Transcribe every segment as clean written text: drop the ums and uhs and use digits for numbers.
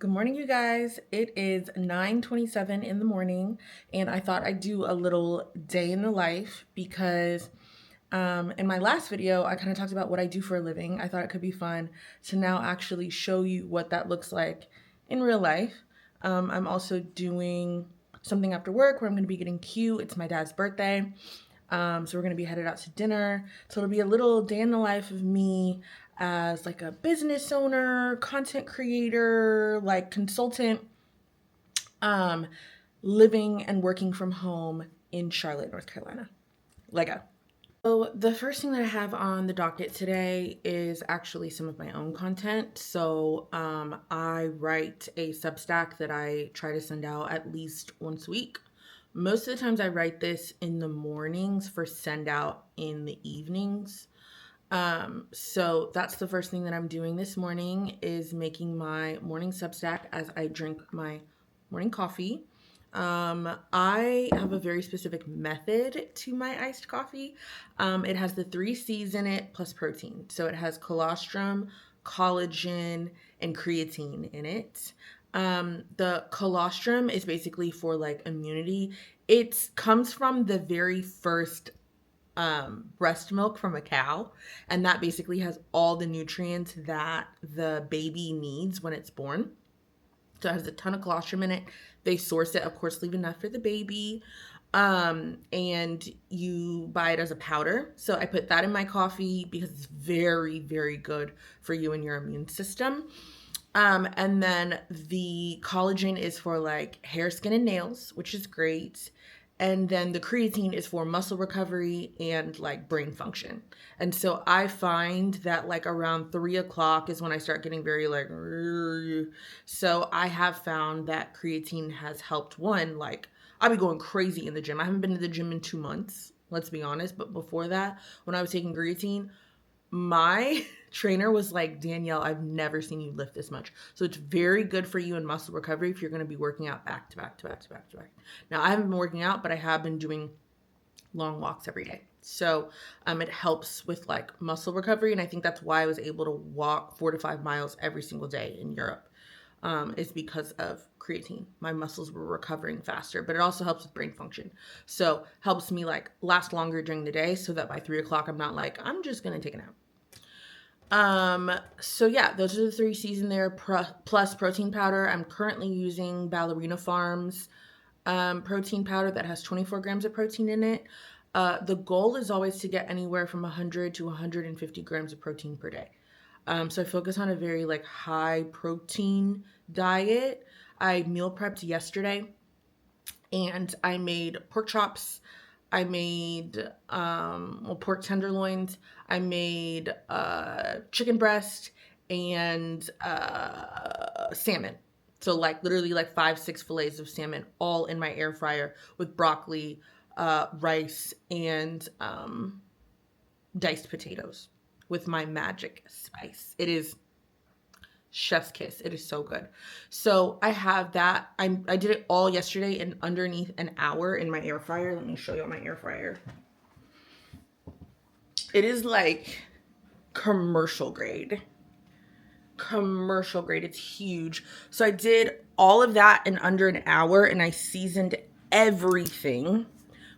Good morning, you guys. It is 9:27 in the morning, and I thought I'd do a little day in the life because in my last video, I kind of talked about what I do for a living. I thought it could be fun to now actually show you what that looks like in real life. I'm also doing something after work where I'm going to be getting cute. It's my dad's birthday. So we're gonna be headed out to dinner. So it'll be a little day in the life of me as like a business owner, content creator, like consultant, um, living and working from home in Charlotte, North Carolina. Lego. So the first thing that I have on the docket today is actually some of my own content. So I write a Substack that I try to send out at least once a week. Most of the times I write this in the mornings for send out in the evenings. So that's the first thing that I'm doing this morning is making my morning Substack as I drink my morning coffee. I have a very specific method to my iced coffee. It has the 3 C's in it plus protein. So it has colostrum, collagen, and creatine in it. The colostrum is basically for like immunity. It comes from the very first breast milk from a cow, and that basically has all the nutrients that the baby needs when it's born. So it has a ton of colostrum in it. They source it, of course, leave enough for the baby. And you buy it as a powder. So I put that in my coffee because it's very, very good for you and your immune system. And then the collagen is for like hair, skin, and nails, which is great. And then the creatine is for muscle recovery and like brain function. And so I find that like around 3 o'clock is when I start getting very like, so I have found that creatine has helped one, like I'll be going crazy in the gym. I haven't been to the gym in 2 months, let's be honest. But before that, when I was taking creatine, my trainer was like, Danielle, I've never seen you lift this much. So it's very good for you in muscle recovery if you're going to be working out back to back to back to back to back. Now, I haven't been working out, but I have been doing long walks every day. So it helps with like muscle recovery. And I think that's why I was able to walk 4 to 5 miles every single day in Europe. Is because of creatine. My muscles were recovering faster, but it also helps with brain function. So helps me like last longer during the day so that by 3 o'clock, I'm not like, I'm just going to take a nap. So yeah, those are the 3 C's in there, plus protein powder. I'm currently using Ballerina Farms protein powder that has 24 grams of protein in it. The goal is always to get anywhere from 100 to 150 grams of protein per day. So I focus on a very like high protein diet. I meal prepped yesterday and I made pork chops. I made pork tenderloins. I made chicken breast and salmon. So like literally like 5, 6 fillets of salmon all in my air fryer with broccoli, rice, and diced potatoes with my magic spice. It is chef's kiss. It is so good. So I have that. I did it all yesterday in underneath an hour in my air fryer. Let me show you my air fryer. It is like commercial grade. Commercial grade. It's huge. So I did all of that in under an hour and I seasoned everything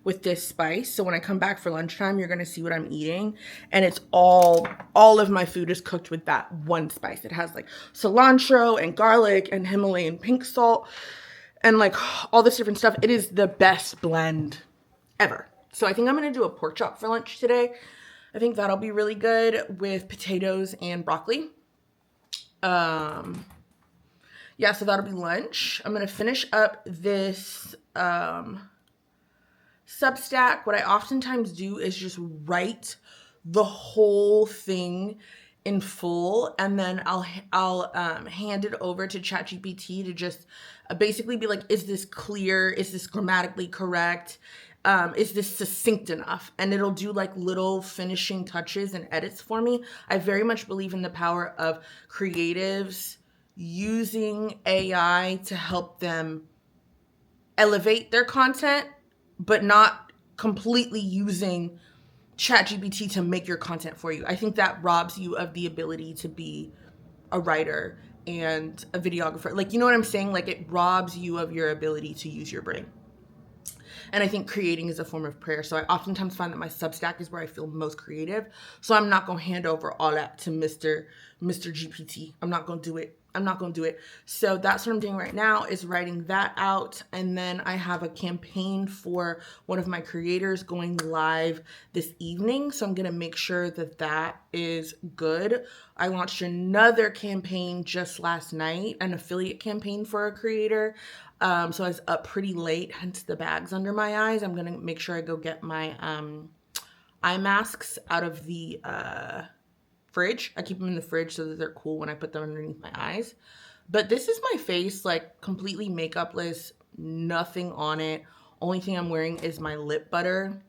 with this spice. So when I come back for lunchtime, you're going to see what I'm eating. And it's all of my food is cooked with that one spice. It has like cilantro and garlic and Himalayan pink salt and like all this different stuff. It is the best blend ever. So I think I'm going to do a pork chop for lunch today. I think that'll be really good with potatoes and broccoli. Yeah, so that'll be lunch. I'm going to finish up this Substack. What I oftentimes do is just write the whole thing in full, and then I'll hand it over to ChatGPT to just basically be like, is this clear? Is this grammatically correct? Is this succinct enough? And it'll do like little finishing touches and edits for me. I very much believe in the power of creatives using AI to help them elevate their content, but not completely using ChatGPT to make your content for you. I think that robs you of the ability to be a writer and a videographer. Like, you know what I'm saying? Like, it robs you of your ability to use your brain. And I think creating is a form of prayer. So I oftentimes find that my Substack is where I feel most creative. So I'm not going to hand over all that to Mr. GPT. I'm not going to do it. I'm not going to do it. So that's what I'm doing right now, is writing that out. And then I have a campaign for one of my creators going live this evening. So I'm going to make sure that that is good. I launched another campaign just last night, an affiliate campaign for a creator. So I was up pretty late, hence the bags under my eyes. I'm going to make sure I go get my eye masks out of the fridge. I keep them in the fridge so that they're cool when I put them underneath my eyes. But this is my face, like completely makeupless, nothing on it. Only thing I'm wearing is my lip butter.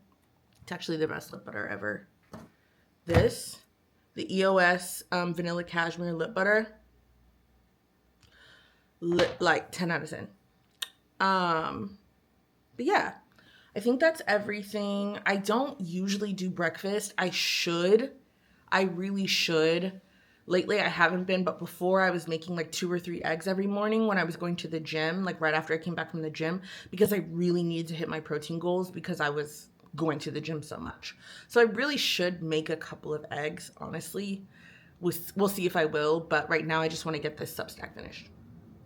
It's actually the best lip butter ever. This, the EOS Vanilla Cashmere Lip Butter. Like 10 out of 10. But yeah, I think that's everything. I don't usually do breakfast. I should. I really should. Lately, I haven't been, but before I was making like 2 or 3 eggs every morning when I was going to the gym, like right after I came back from the gym, because I really needed to hit my protein goals because I was going to the gym so much. So I really should make a couple of eggs, honestly. We'll see if I will, but right now I just want to get this Substack finished.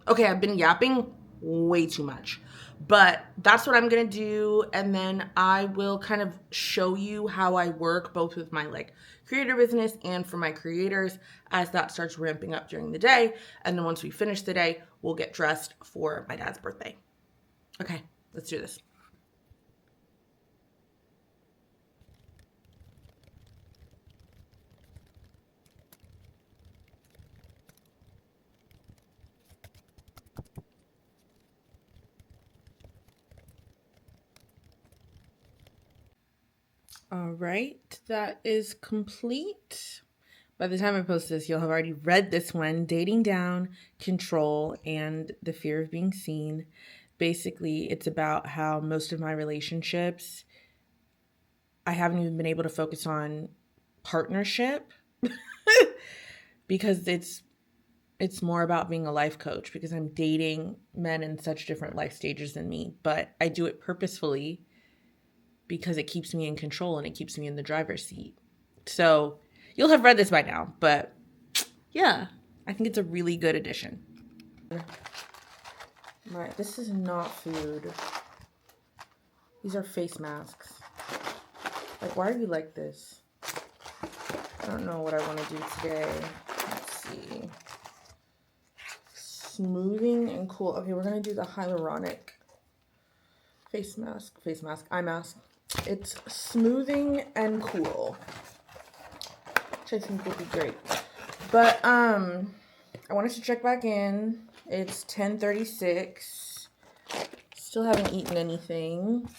Okay, I've been yapping way too much, but that's what I'm gonna do. And then I will kind of show you how I work both with my like creator business and for my creators as that starts ramping up during the day. And then once we finish the day, we'll get dressed for my dad's birthday. Okay, let's do this. All right, that is complete. By the time I post this, you'll have already read this one, Dating Down, Control, and the Fear of Being Seen. Basically, it's about how most of my relationships, I haven't even been able to focus on partnership because it's more about being a life coach because I'm dating men in such different life stages than me, but I do it purposefully because it keeps me in control and it keeps me in the driver's seat. So you'll have read this by now, but yeah, I think it's a really good addition. Right, this is not food. These are face masks. Like, why are you like this? I don't know what I want to do today. Let's see. Smoothing and cool. Okay, we're going to do the hyaluronic eye mask. It's smoothing and cool, which I think would be great. But I wanted to check back in. It's 10:36. Still haven't eaten anything.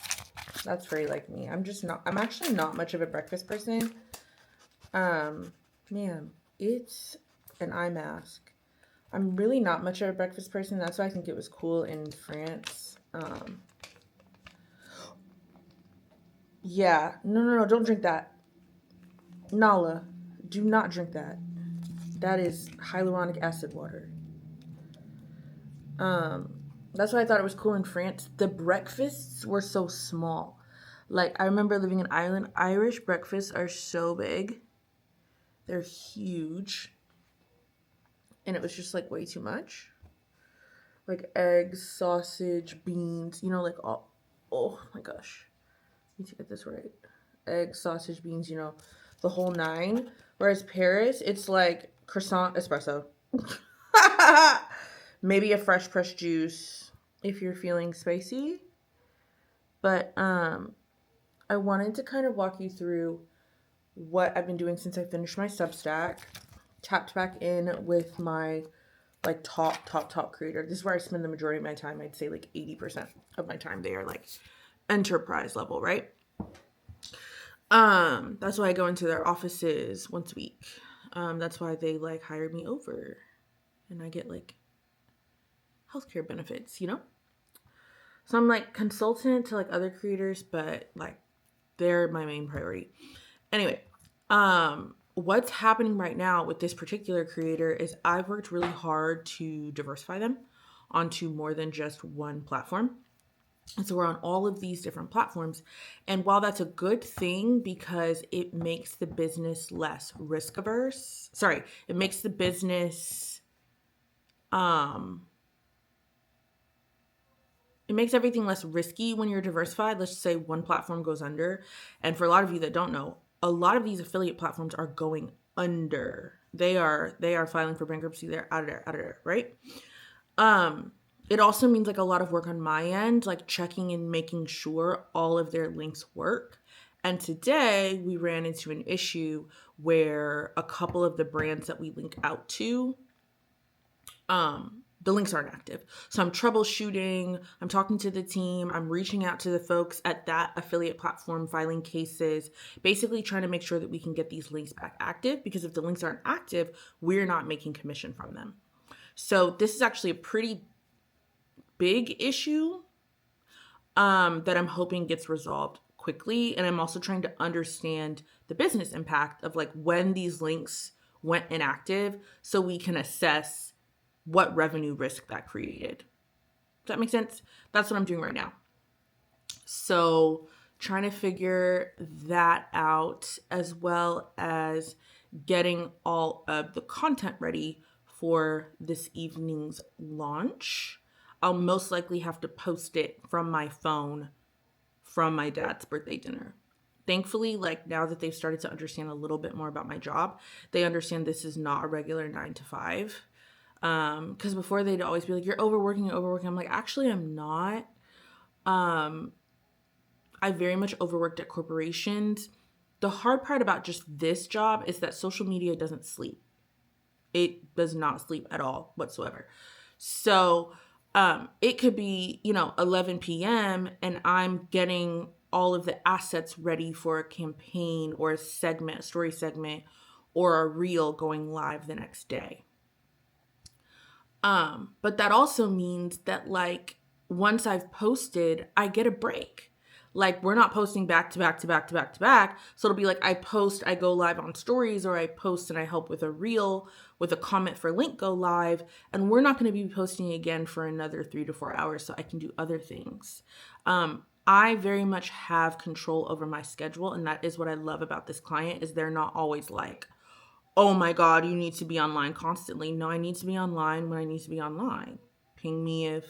That's very like me. I'm actually not much of a breakfast person. Man, it's an eye mask. I'm really not much of a breakfast person. That's why I think it was cool in France. Yeah. No, don't drink that. Nala, do not drink that. That is hyaluronic acid water. That's why I thought it was cool in France. The breakfasts were so small. Like, I remember living in Ireland. Irish breakfasts are so big. They're huge. And it was just, like, way too much. Like, eggs, sausage, beans. You know, like, oh my gosh. I need to get this right. Eggs, sausage, beans, you know, the whole 9. Whereas Paris, it's like croissant, espresso. Maybe a fresh pressed juice if you're feeling spicy. But I wanted to kind of walk you through what I've been doing since I finished my Substack. Tapped back in with my like top creator. This is where I spend the majority of my time. I'd say like 80% of my time. They are like enterprise level, right? That's why I go into their offices once a week. That's why they like hired me over and I get like healthcare benefits, you know? So I'm like consultant to like other creators, but like they're my main priority. Anyway, what's happening right now with this particular creator is I've worked really hard to diversify them onto more than just one platform. And so we're on all of these different platforms. And while that's a good thing because it makes the business less risk averse, it makes the business, it makes everything less risky when you're diversified. Let's just say one platform goes under. And for a lot of you that don't know, a lot of these affiliate platforms are going under. They are filing for bankruptcy. They're out of there, right? It also means like a lot of work on my end, like checking and making sure all of their links work. And today we ran into an issue where a couple of the brands that we link out to, the links aren't active. So I'm troubleshooting, I'm talking to the team, I'm reaching out to the folks at that affiliate platform, filing cases, basically trying to make sure that we can get these links back active, because if the links aren't active, we're not making commission from them. So this is actually a pretty big issue that I'm hoping gets resolved quickly. And I'm also trying to understand the business impact of like when these links went inactive so we can assess what revenue risk that created. Does that make sense? That's what I'm doing right now. So trying to figure that out, as well as getting all of the content ready for this evening's launch. I'll most likely have to post it from my phone from my dad's birthday dinner. Thankfully, like now that they've started to understand a little bit more about my job, they understand this is not a regular 9 to 5. Because before they'd always be like, you're overworking. I'm like, actually, I'm not. I very much overworked at corporations. The hard part about just this job is that social media doesn't sleep. It does not sleep at all whatsoever. So it could be, 11 p.m. and I'm getting all of the assets ready for a campaign or a segment, a story segment, or a reel going live the next day. But that also means that like once I've posted, I get a break. Like we're not posting back to back to back to back to back. So it'll be like I post, I go live on stories, or I post and I help with a reel with a comment for link go live. And we're not going to be posting again for another 3 to 4 hours so I can do other things. I very much have control over my schedule. And that is what I love about this client is they're not always like, oh my God, you need to be online constantly. No, I need to be online when I need to be online. Ping me if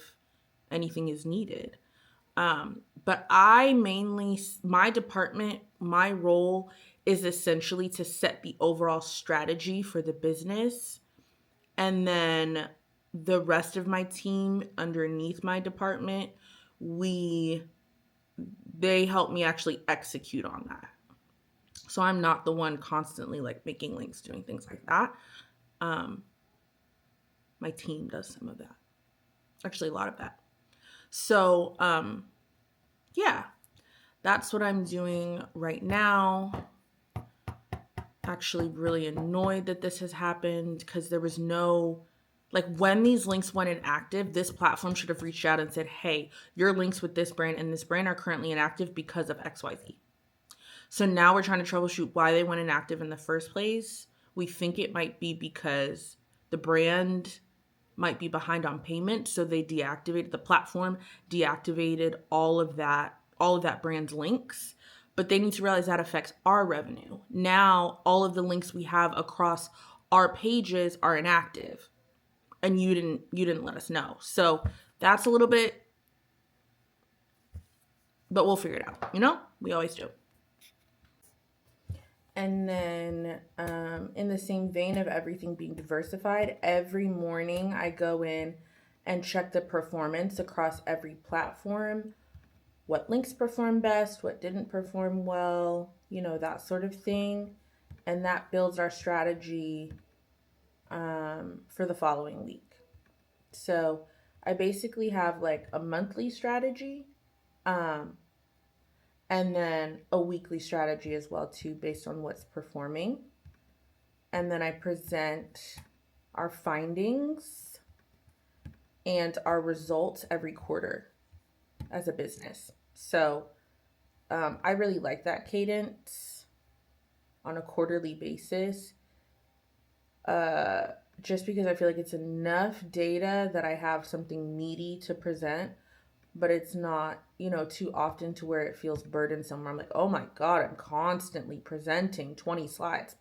anything is needed. But my department, my role is essentially to set the overall strategy for the business. And then the rest of my team underneath my department, they help me actually execute on that. So I'm not the one constantly like making links, doing things like that. My team does some of that. Actually, a lot of that. So, yeah, that's what I'm doing right now. Actually really annoyed that this has happened because there was no, like when these links went inactive, this platform should have reached out and said, hey, your links with this brand and this brand are currently inactive because of XYZ. So now we're trying to troubleshoot why they went inactive in the first place. We think it might be because the brand might be behind on payment. So they deactivated the platform, deactivated all of that brand's links. But they need to realize that affects our revenue. Now all of the links we have across our pages are inactive. And you didn't let us know. So that's a little bit, but we'll figure it out. We always do. And then in the same vein of everything being diversified, every morning I go in and check the performance across every platform. What links perform best, what didn't perform well, that sort of thing. And that builds our strategy for the following week. So I basically have like a monthly strategy. And then a weekly strategy as well too, based on what's performing. And then I present our findings and our results every quarter as a business. So I really like that cadence. on a quarterly basis, just because I feel like it's enough data that I have something meaty to present, but it's not, too often to where it feels burdensome. Where I'm like, oh my God, I'm constantly presenting 20 slides.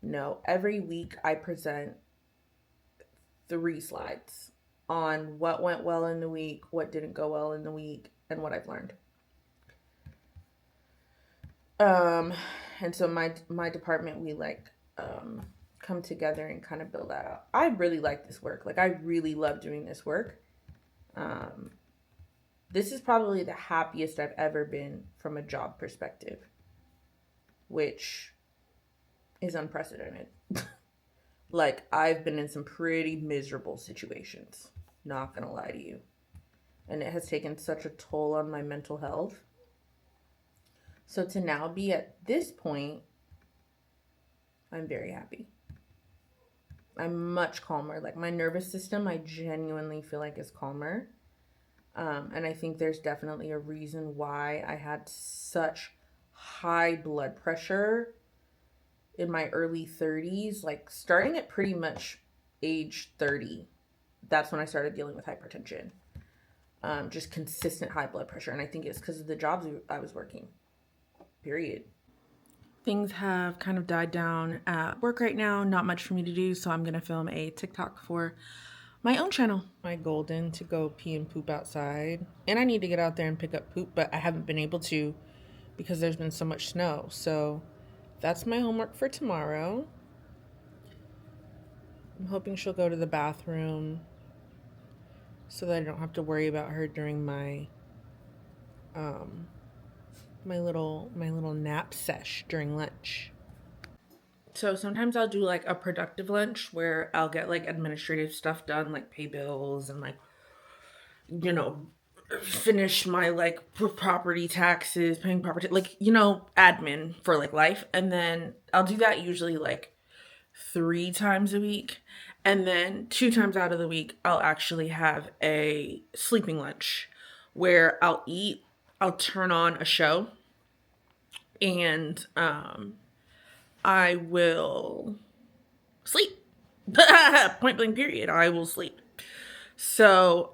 No, every week I present 3 slides on what went well in the week, what didn't go well in the week, and what I've learned. And so my department, we come together and kind of build that out. I really like this work. Like, I really love doing this work. This is probably the happiest I've ever been from a job perspective, which is unprecedented. Like, I've been in some pretty miserable situations, not gonna lie to you. And it has taken such a toll on my mental health. So to now be at this point, I'm very happy. I'm much calmer. Like, my nervous system, I genuinely feel like is calmer. And I think there's definitely a reason why I had such high blood pressure in my early 30s, like starting at pretty much age 30. That's when I started dealing with hypertension. Just consistent high blood pressure. And I think it's because of the jobs I was working. Period. Things have kind of died down at work right now. Not much for me to do, so I'm going to film a TikTok for my own channel. My golden to go pee and poop outside. And I need to get out there and pick up poop, but I haven't been able to because there's been so much snow. So that's my homework for tomorrow. I'm hoping she'll go to the bathroom so that I don't have to worry about her during my my little nap sesh during lunch. So sometimes I'll do like a productive lunch where I'll get like administrative stuff done, like pay bills and like, finish my like property taxes, paying property, like, admin for like life. And then I'll do that usually like 3 times a week. And then 2 times out of the week, I'll actually have a sleeping lunch where I'll eat, I'll turn on a show, and I will sleep. Point blank period. I will sleep. So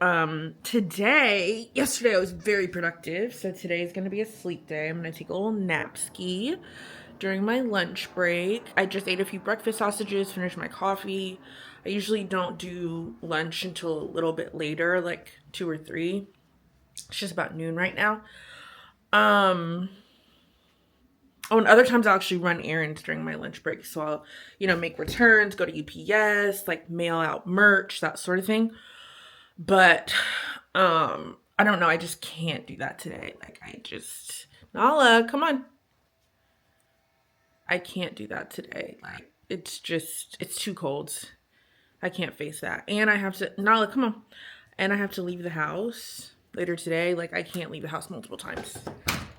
yesterday I was very productive. So today is going to be a sleep day. I'm going to take a little nap ski during my lunch break. I just ate a few breakfast sausages, finished my coffee. I usually don't do lunch until a little bit later, like 2 or 3. It's just about noon right now. Oh, and other times I'll actually run errands during my lunch break. So I'll, make returns, go to UPS, like mail out merch, that sort of thing. But I don't know. I just can't do that today. Like, Nala, come on. I can't do that today. Like, it's too cold. I can't face that. And I have to, Nala, come on. And I have to leave the house later today. Like, I can't leave the house multiple times.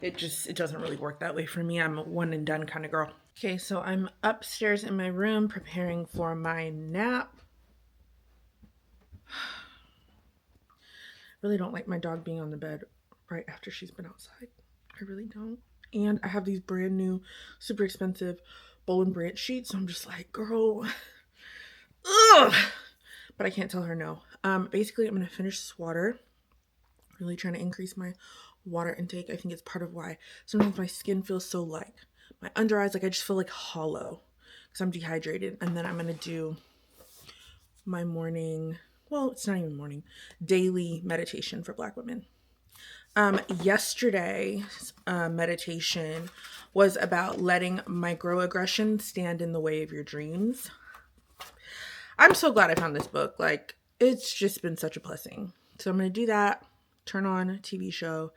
It doesn't really work that way for me. I'm a one and done kind of girl. Okay, so I'm upstairs in my room preparing for my nap. Really don't like my dog being on the bed right after she's been outside. I really don't. And I have these brand new, super expensive Boll and Branch sheets. So I'm just like, girl, ugh. But I can't tell her no. Basically, I'm going to finish this water. Really trying to increase my water intake. I think it's part of why sometimes my skin feels so like my under eyes, like I just feel like hollow because I'm dehydrated. And then I'm going to do my morning, well, it's not even morning, daily meditation for Black women. Yesterday's meditation was about letting microaggressions stand in the way of your dreams. I'm so glad I found this book. Like, it's just been such a blessing. So I'm going to do that, turn on a TV show,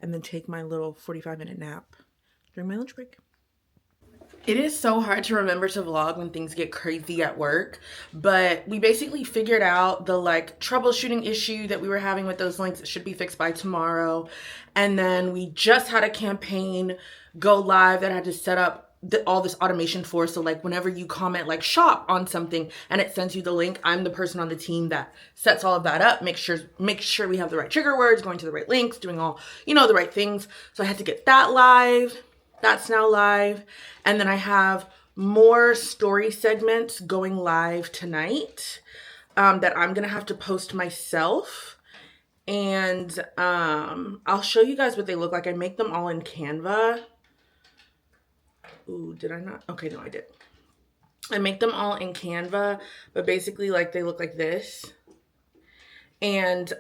and then take my little 45-minute nap during my lunch break. It is so hard to remember to vlog when things get crazy at work, but we basically figured out the troubleshooting issue that we were having with those links. It should be fixed by tomorrow. And then we just had a campaign go live that I had to set up all this automation for. So whenever you comment shop on something and it sends you the link, I'm the person on the team that sets all of that up, make sure we have the right trigger words, going to the right links, doing all, the right things. So I had to get that live. That's now live. And then I have more story segments going live tonight that I'm gonna have to post myself. And I'll show you guys what they look like. I make them all in Canva. Ooh, did I not? Okay, no, I did. I make them all in Canva, but basically like they look like this. And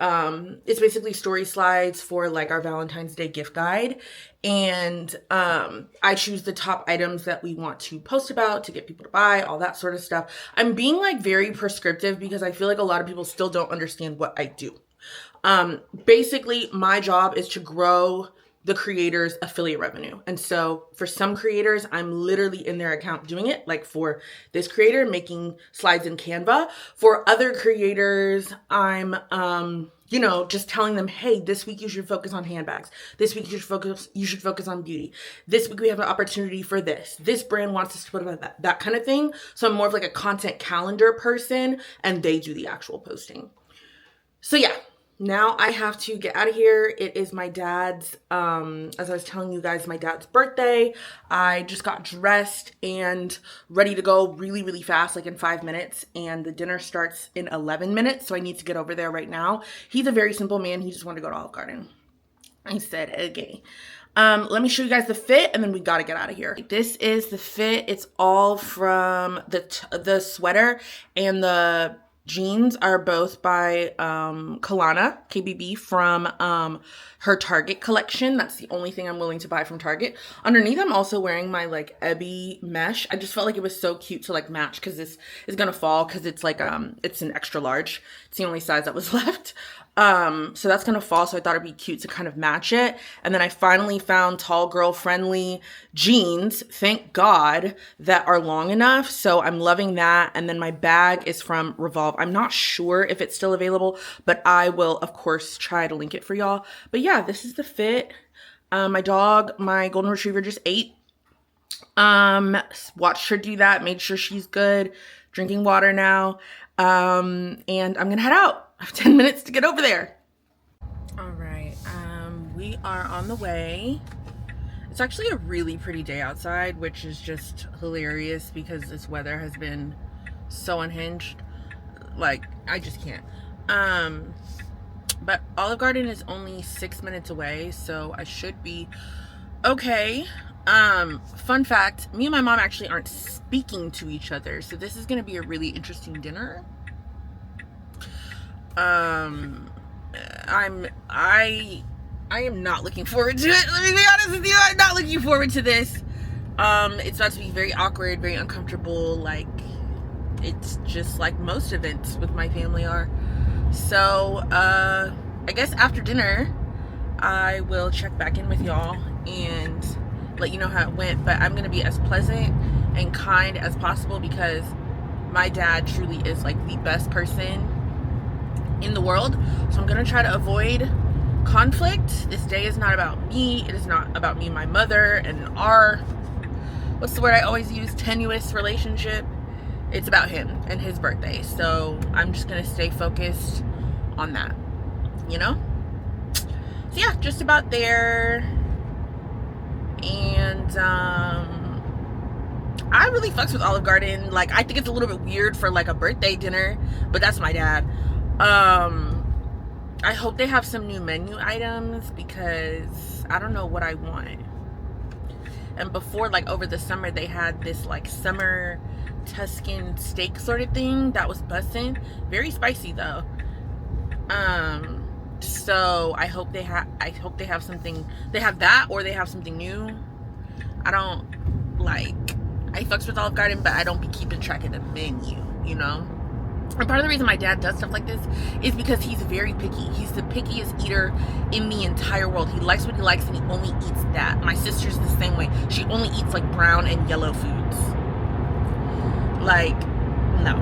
it's basically story slides for like our Valentine's Day gift guide. And I choose the top items that we want to post about to get people to buy, all that sort of stuff. I'm being like very prescriptive because I feel like a lot of people still don't understand what I do. Basically, my job is to grow the creator's affiliate revenue. And so for some creators, I'm literally in their account doing it. Like for this creator, making slides in Canva. For other creators, I'm, you know, just telling them, hey, this week you should focus on handbags. This week you should focus on beauty. This week we have an opportunity for this. This brand wants us to put about that kind of thing. So I'm more of like a content calendar person, and they do the actual posting. So yeah. Now I have to get out of here. It is my dad's, as I was telling you guys, my dad's birthday. I just got dressed and ready to go really, really fast, like in 5 minutes. And the dinner starts in 11 minutes. So I need to get over there right now. He's a very simple man. He just wanted to go to Olive Garden. I said, okay. Let me show you guys the fit and then we got to get out of here. This is the fit. It's all from the sweater and the jeans are both by Kalana KBB from her Target collection. That's the only thing I'm willing to buy from Target. Underneath, I'm also wearing my like Ebby mesh. I just felt like it was so cute to like match because this is gonna fall because it's like it's an extra large. It's the only size that was left. So that's gonna fall, so I thought it'd be cute to kind of match it. And then I finally found tall girl friendly jeans, thank God, that are long enough. So I'm loving that. And then my bag is from Revolve. I'm not sure if it's still available, but I will of course try to link it for y'all. But yeah, this is the fit. My dog, my golden retriever, just ate. Watched her do that, made sure she's good, drinking water now. And I'm gonna head out. I have 10 minutes to get over there. All right, we are on the way. It's actually a really pretty day outside, which is just hilarious because this weather has been so unhinged. Like, I just can't. But Olive Garden is only 6 minutes away, so I should be okay. Fun fact, me and my mom actually aren't speaking to each other, so this is gonna be a really interesting dinner. I am not looking forward to it. Let me be honest with you, I'm not looking forward to this. It's about to be very awkward, very uncomfortable. Like, it's just like most events with my family are. So, I guess after dinner, I will check back in with y'all and let you know how it went. But I'm gonna be as pleasant and kind as possible because my dad truly is like the best person in the world. So I'm gonna try to avoid conflict. This day is not about me. It is not about me and my mother and our, what's the word I always use, tenuous relationship. It's about him and his birthday. So I'm just gonna stay focused on that, you know? So yeah, just about there. And I really fucks with Olive Garden. Like, I think it's a little bit weird for like a birthday dinner, but that's my dad. I hope they have some new menu items because I don't know what I want. And before, like over the summer, they had this like summer Tuscan steak sort of thing that was bussin'. Very spicy though. So I hope they have something. They have that, or they have something new. I fucks with Olive Garden, but I don't be keeping track of the menu, you know? And part of the reason my dad does stuff like this is because he's very picky. He's the pickiest eater in the entire world. He likes what he likes and he only eats that. My sister's the same way. She only eats like brown and yellow foods. Like, no.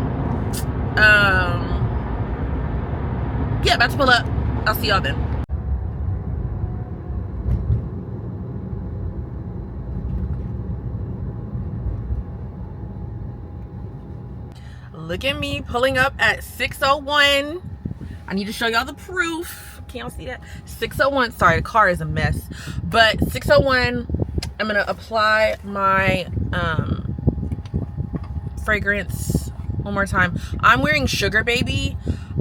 Yeah, about to pull up. I'll see y'all then. Look at me pulling up at 6:01. I need to show y'all the proof. Can y'all see that? 6:01. Sorry, the car is a mess. But 6:01, I'm gonna apply my fragrance one more time. I'm wearing Sugar Baby.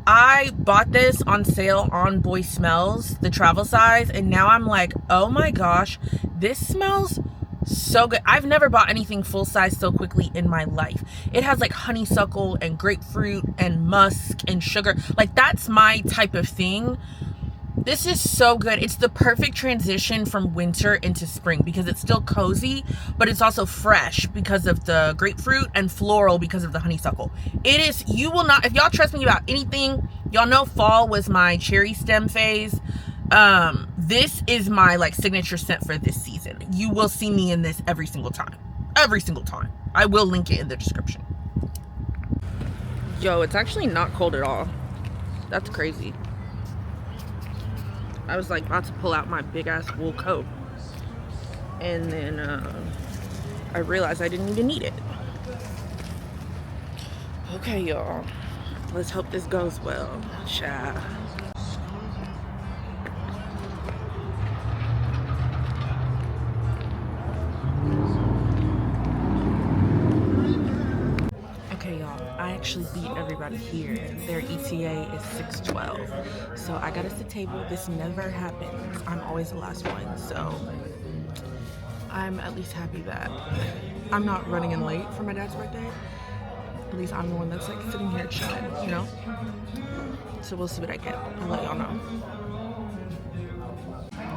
I bought this on sale on Boy Smells, the travel size, and now I'm like, oh my gosh, this smells so good. I've never bought anything full size so quickly in my life. It has like honeysuckle and grapefruit and musk and sugar. Like, that's my type of thing. This is so good. It's the perfect transition from winter into spring because it's still cozy, but it's also fresh because of the grapefruit and floral because of the honeysuckle. It is, you will not, if y'all trust me about anything, y'all know fall was my cherry stem phase. This is my like signature scent for this season. You will see me in this every single time. Every single time. I will link it in the description. Yo, it's actually not cold at all. That's crazy. I was like about to pull out my big ass wool coat, and then I realized I didn't even need it. Okay, y'all, let's hope this goes well. Ciao. Okay, y'all, I actually beat everybody here. Their ETA is 6:12, so I got us a table. This never happens. I'm always the last one, so I'm at least happy that I'm not running in late for my dad's birthday. At least I'm the one that's like sitting here chilling, you know? So we'll see what I get. I'll let y'all know.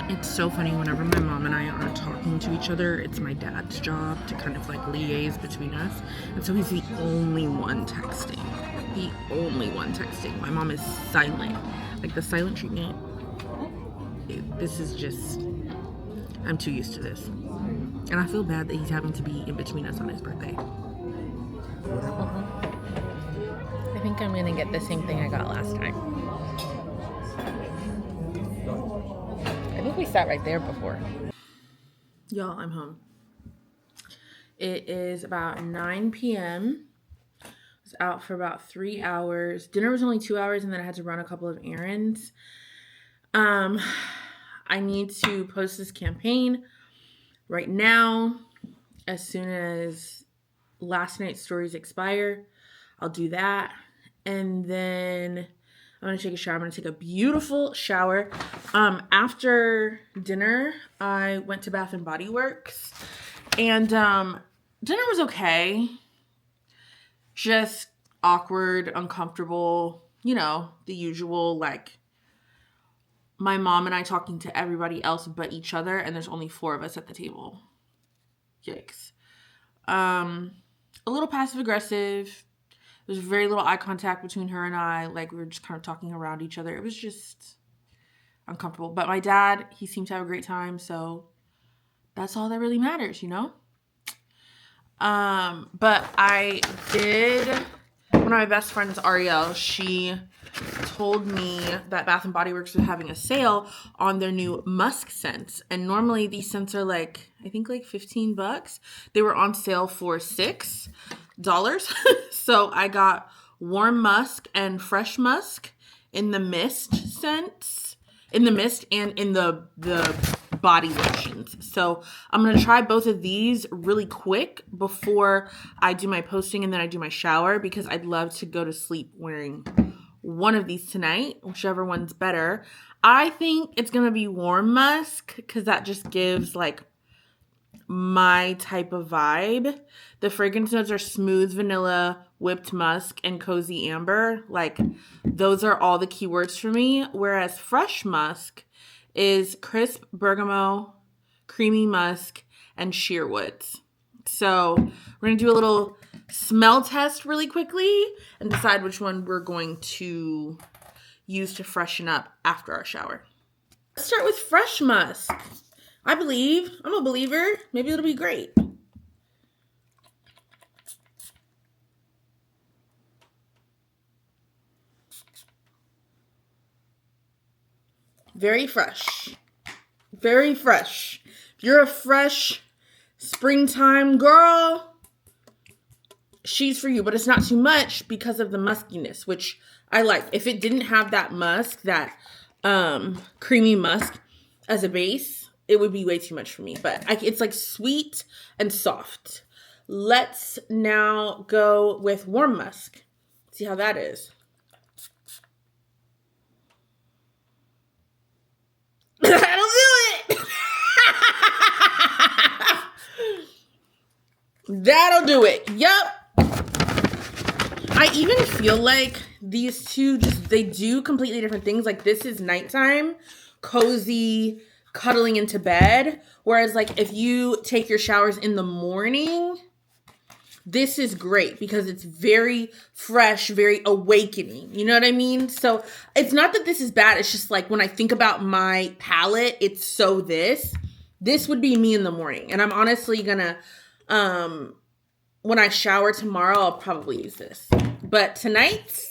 It's so funny whenever my mom and I are talking to each other, it's my dad's job to kind of like liaise between us. And so he's the only one texting. The only one texting. My mom is silent. Like the silent treatment, this is just, I'm too used to this. And I feel bad that he's having to be in between us on his birthday. I think I'm gonna get the same thing I got last time. I think we sat right there before. Y'all, I'm home. It is about 9 p.m. I was out for about 3 hours. Dinner was only 2 hours, and then I had to run a couple of errands. I need to post this campaign right now. As soon as last night's stories expire, I'll do that. And then I'm gonna take a shower. I'm gonna take a beautiful shower. After dinner, I went to Bath and Body Works, and dinner was okay. Just awkward, uncomfortable, you know, the usual, like my mom and I talking to everybody else but each other, and there's only 4 of us at the table. Yikes. A little passive aggressive. There's very little eye contact between her and I. Like, we were just kind of talking around each other. It was just uncomfortable. But my dad, he seemed to have a great time, so that's all that really matters, you know? But I did, one of my best friends, Ariel, she told me that Bath and Body Works was having a sale on their new musk scents. And normally these scents are like, I think like $15. They were on sale for $6. So I got warm musk and fresh musk in the mist scents, in the mist and in the body lotions. So I'm going to try both of these really quick before I do my posting and then I do my shower, because I'd love to go to sleep wearing one of these tonight, whichever one's better. I think it's going to be warm musk because that just gives like my type of vibe. The fragrance notes are smooth vanilla, whipped musk, and cozy amber. Like, those are all the keywords for me. Whereas fresh musk is crisp bergamot, creamy musk, and sheerwoods. So we're going to do a little smell test really quickly and decide which one we're going to use to freshen up after our shower. Let's start with fresh musk. I believe. I'm a believer. Maybe it'll be great. Very fresh. Very fresh. If you're a fresh springtime girl, she's for you. But it's not too much because of the muskiness, which I like. If it didn't have that musk, that creamy musk as a base, it would be way too much for me. But it's like sweet and soft. Let's now go with warm musk. See how that is. That'll do it. That'll do it. Yep. I even feel like these two they do completely different things. Like this is nighttime, cozy, cuddling into bed. Whereas like if you take your showers in the morning, this is great because it's very fresh, very awakening. You know what I mean? So it's not that this is bad. It's just like when I think about my palette, it's so this would be me in the morning. And I'm honestly gonna, when I shower tomorrow, I'll probably use this. But tonight's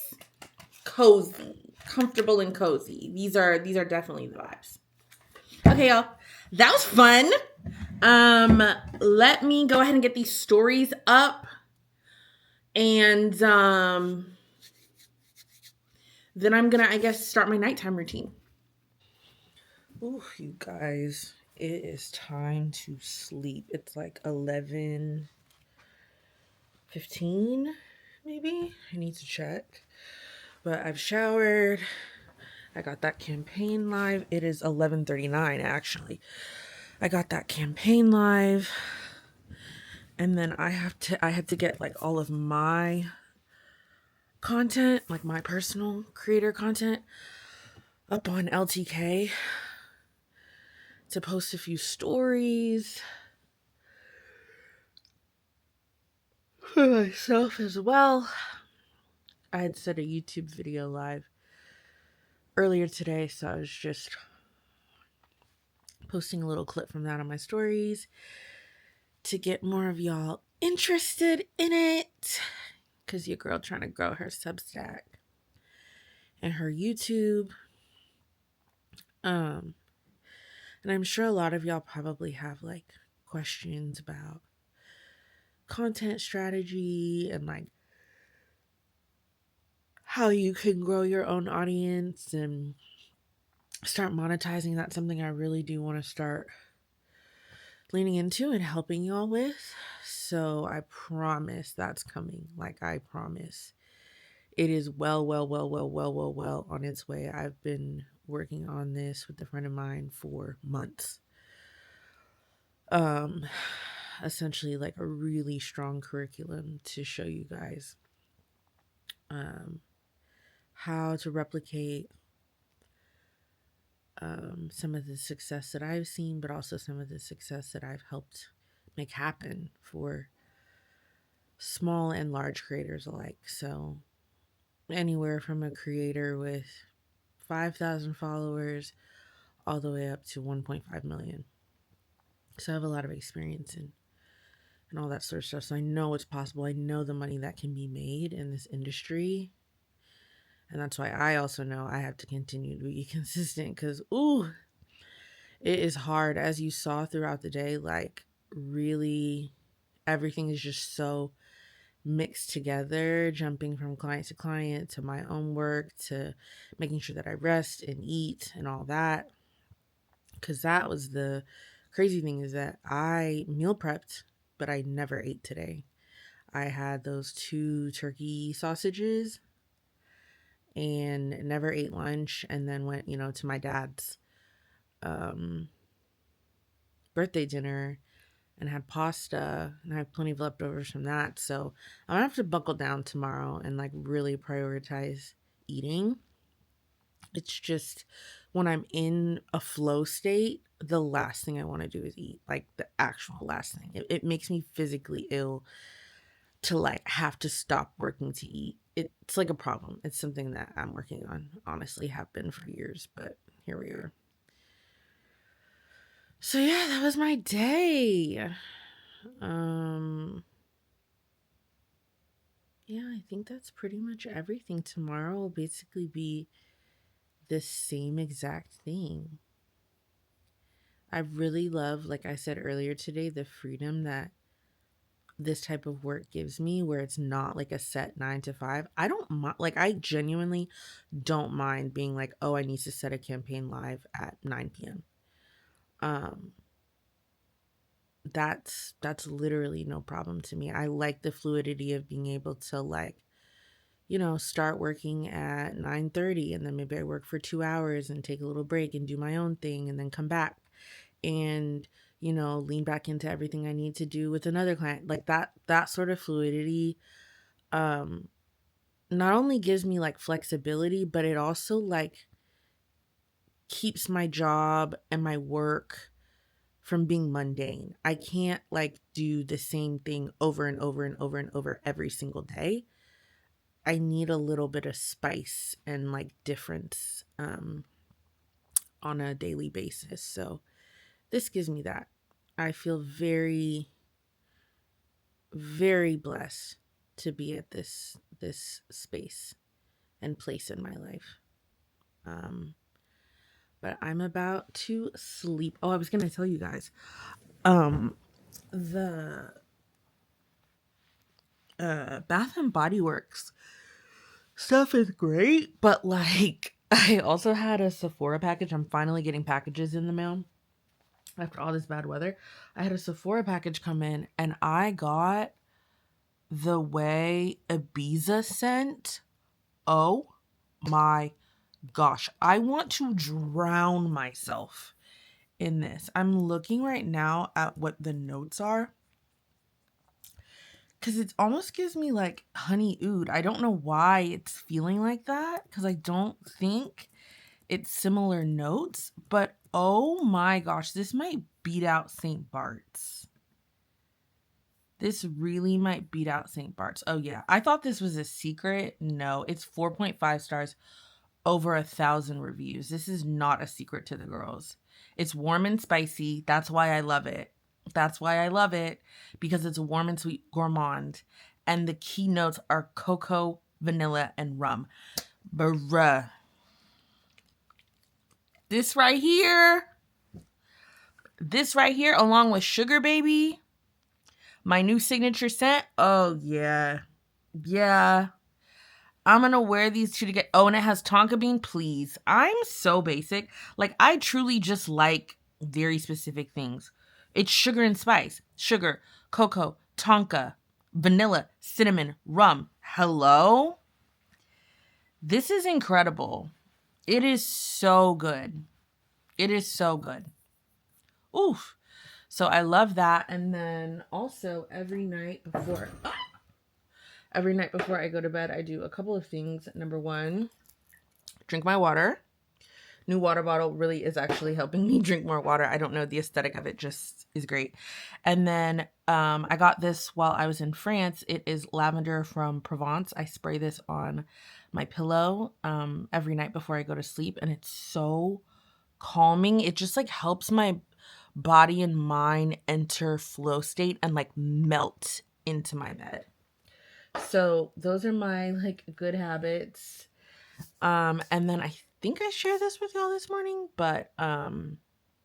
cozy, comfortable and cozy. These are definitely the vibes. Okay, y'all. That was fun. Let me go ahead and get these stories up. And then I'm gonna, I guess, start my nighttime routine. Ooh, you guys, it is time to sleep. It's like 11:15, maybe. I need to check. But I've showered. I got that campaign live. It is 11:39 actually. I got that campaign live. And then I had to get like all of my content, like my personal creator content, up on LTK to post a few stories for myself as well. I had set a YouTube video live earlier today, so I was just posting a little clip from that on my stories to get more of y'all interested in it, because your girl trying to grow her Substack and her YouTube. And I'm sure a lot of y'all probably have like questions about content strategy and like how you can grow your own audience and start monetizing. That's something I really do want to start leaning into and helping y'all with. So I promise that's coming. Like I promise. It is well on its way. I've been working on this with a friend of mine for months. Essentially like a really strong curriculum to show you guys how to replicate some of the success that I've seen, but also some of the success that I've helped make happen for small and large creators alike. So anywhere from a creator with 5,000 followers all the way up to 1.5 million. So I have a lot of experience in and all that sort of stuff. So I know it's possible. I know the money that can be made in this industry. And that's why I also know I have to continue to be consistent because, ooh, it is hard. As you saw throughout the day, like really everything is just so mixed together, jumping from client to client to my own work to making sure that I rest and eat and all that. Because that was the crazy thing, is that I meal prepped, but I never ate today. I had those 2 turkey sausages and never ate lunch, and then went, to my dad's birthday dinner and had pasta, and I have plenty of leftovers from that. So I'm gonna have to buckle down tomorrow and like really prioritize eating. It's just when I'm in a flow state, the last thing I want to do is eat, like the actual last thing. It makes me physically ill to like have to stop working to eat. It's like a problem. It's something that I'm working on, honestly, have been for years, but here we are. So yeah, that was my day. Yeah, I think that's pretty much everything. Tomorrow will basically be the same exact thing. I really love, like I said earlier today, the freedom that this type of work gives me, where it's not like a set 9 to 5. I don't mind, like I genuinely don't mind being like, oh, I need to set a campaign live at 9 p.m. Um, that's literally no problem to me. I like the fluidity of being able to, like, start working at 9:30, and then maybe I work for 2 hours and take a little break and do my own thing and then come back and, lean back into everything I need to do with another client. Like that sort of fluidity um not only gives me like flexibility, but it also like keeps my job and my work from being mundane. I can't like do the same thing over and over and over and over every single day. I need a little bit of spice and like difference on a daily basis. So this gives me that. I feel very, very blessed to be at this space and place in my life. Um, but I'm about to sleep. Oh, I was gonna tell you guys. The Bath and Body Works stuff is great, but like I also had a Sephora package. I'm finally getting packages in the mail after all this bad weather. I had a Sephora package come in, and I got the Way Ibiza scent. Oh my gosh, I want to drown myself in this. I'm looking right now at what the notes are, because it almost gives me like honey oud. I don't know why it's feeling like that, because I don't think it's similar notes, but oh my gosh, this might beat out St. Bart's. This really might beat out St. Bart's. Oh yeah, I thought this was a secret. No, it's 4.5 stars, over 1,000 reviews. This is not a secret to the girls. It's warm and spicy. That's why I love it. That's why I love it, because it's warm and sweet gourmand. And the key notes are cocoa, vanilla, and rum. Bruh. This right here, along with Sugar Baby, my new signature scent. Oh, yeah. Yeah. I'm gonna wear these two together. Oh, and it has tonka bean. Please. I'm so basic. Like, I truly just like very specific things. It's sugar and spice. Sugar, cocoa, tonka, vanilla, cinnamon, rum. Hello? This is incredible. It is so good. It is so good. Oof. So I love that. And then also every night before I go to bed, I do a couple of things. Number one, drink my water. New water bottle really is actually helping me drink more water. I don't know, the aesthetic of it just is great. And then I got this while I was in France. It is lavender from Provence. I spray this on my pillow every night before I go to sleep, and it's so calming. It just like helps my body and mind enter flow state and like melt into my bed. So those are my like good habits. And then I think I shared this with y'all this morning, but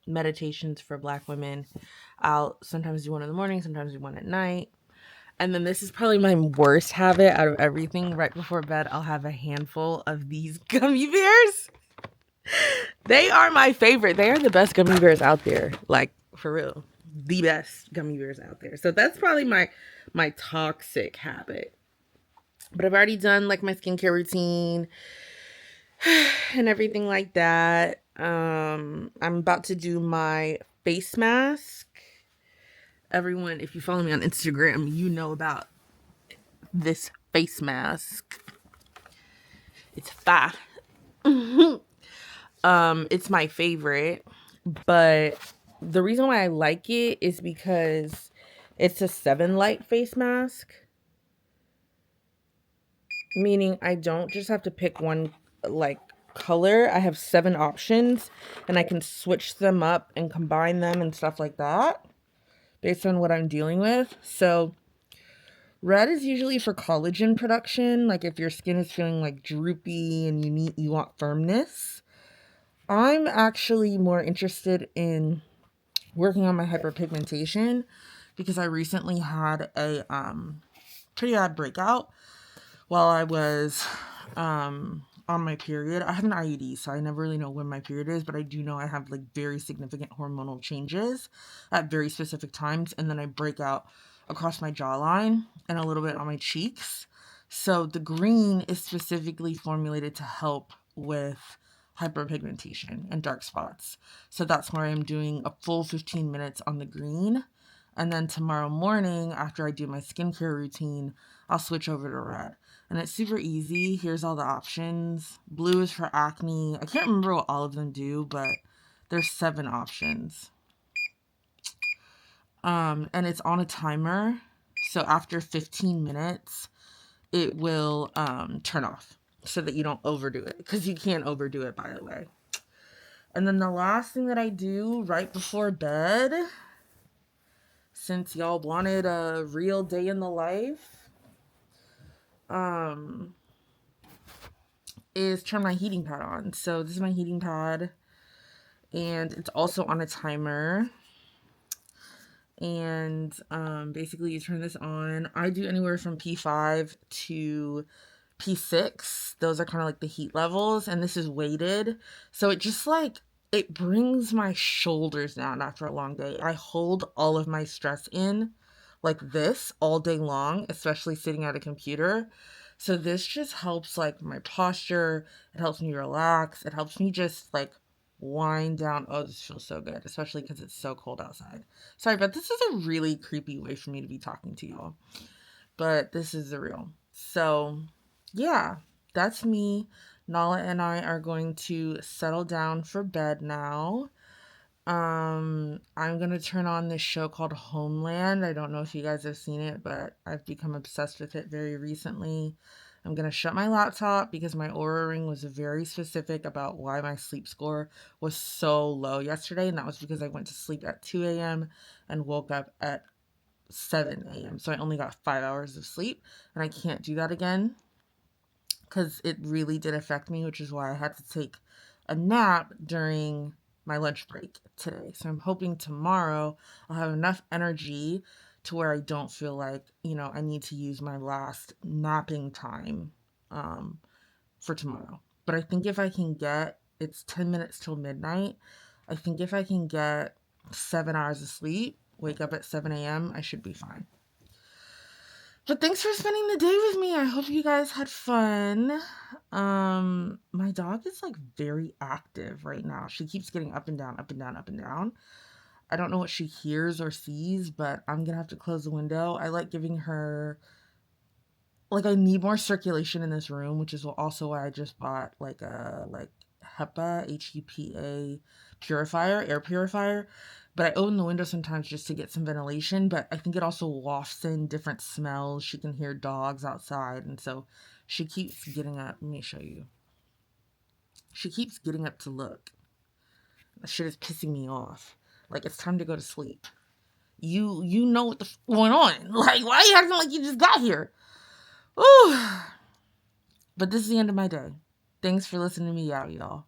meditations for Black women. I'll sometimes do one in the morning, sometimes do one at night. And then this is probably my worst habit out of everything. Right before bed, I'll have a handful of these gummy bears. They are my favorite. They are the best gummy bears out there. Like, for real. The best gummy bears out there. So that's probably my toxic habit. But I've already done like my skincare routine and everything like that. I'm about to do my face mask. Everyone, if you follow me on Instagram, you know about this face mask. It's fire. It's my favorite, but the reason why I like it is because it's a 7 light face mask, meaning I don't just have to pick one like color. I have 7 options, and I can switch them up and combine them and stuff like that based on what I'm dealing with. So red is usually for collagen production, like if your skin is feeling like droopy and you want firmness. I'm actually more interested in working on my hyperpigmentation because I recently had a pretty bad breakout while I was on my period. I have an IUD, so I never really know when my period is, but I do know I have like very significant hormonal changes at very specific times, and then I break out across my jawline and a little bit on my cheeks. So the green is specifically formulated to help with hyperpigmentation and dark spots. So that's why I'm doing a full 15 minutes on the green. And then tomorrow morning, after I do my skincare routine, I'll switch over to red. And it's super easy. Here's all the options. Blue is for acne. I can't remember what all of them do, but there's 7 options. And it's on a timer. So after 15 minutes, it will turn off so that you don't overdo it, because you can't overdo it, by the way. And then the last thing that I do right before bed, since y'all wanted a real day in the life, is turn my heating pad on. So this is my heating pad, and it's also on a timer. And basically you turn this on. I do anywhere from P5 to P6. Those are kind of like the heat levels, and this is weighted. So it just like, it brings my shoulders down after a long day. I hold all of my stress in like this all day long, especially sitting at a computer. So this just helps like my posture. It helps me relax. It helps me just like wind down. Oh, this feels so good, especially because it's so cold outside. Sorry, but this is a really creepy way for me to be talking to y'all, but this is the real. So yeah, that's me. Nala and I are going to settle down for bed now. I'm gonna turn on this show called Homeland. I don't know if you guys have seen it, but I've become obsessed with it very recently. I'm gonna shut my laptop because my Oura Ring was very specific about why my sleep score was so low yesterday, and that was because I went to sleep at 2 a.m. and woke up at 7 a.m. So I only got 5 hours of sleep, and I can't do that again because it really did affect me, which is why I had to take a nap during my lunch break today. So I'm hoping tomorrow I'll have enough energy to where I don't feel like, I need to use my last napping time for tomorrow. But I think if I can get, it's 10 minutes till midnight, I think if I can get 7 hours of sleep, wake up at 7 a.m., I should be fine. But thanks for spending the day with me. I hope you guys had fun. My dog is like very active right now. She keeps getting up and down, up and down, up and down. I don't know what she hears or sees, but I'm gonna have to close the window. I like giving her, like, I need more circulation in this room, which is also why I just bought like a HEPA purifier, air purifier. But I open the window sometimes just to get some ventilation, but I think it also wafts in different smells. She can hear dogs outside, and so she keeps getting up. Let me show you. She keeps getting up to look. That shit is pissing me off. Like, it's time to go to sleep. You know what the going on. Like, why are you acting like you just got here? Ooh. But this is the end of my day. Thanks for listening to me out, y'all.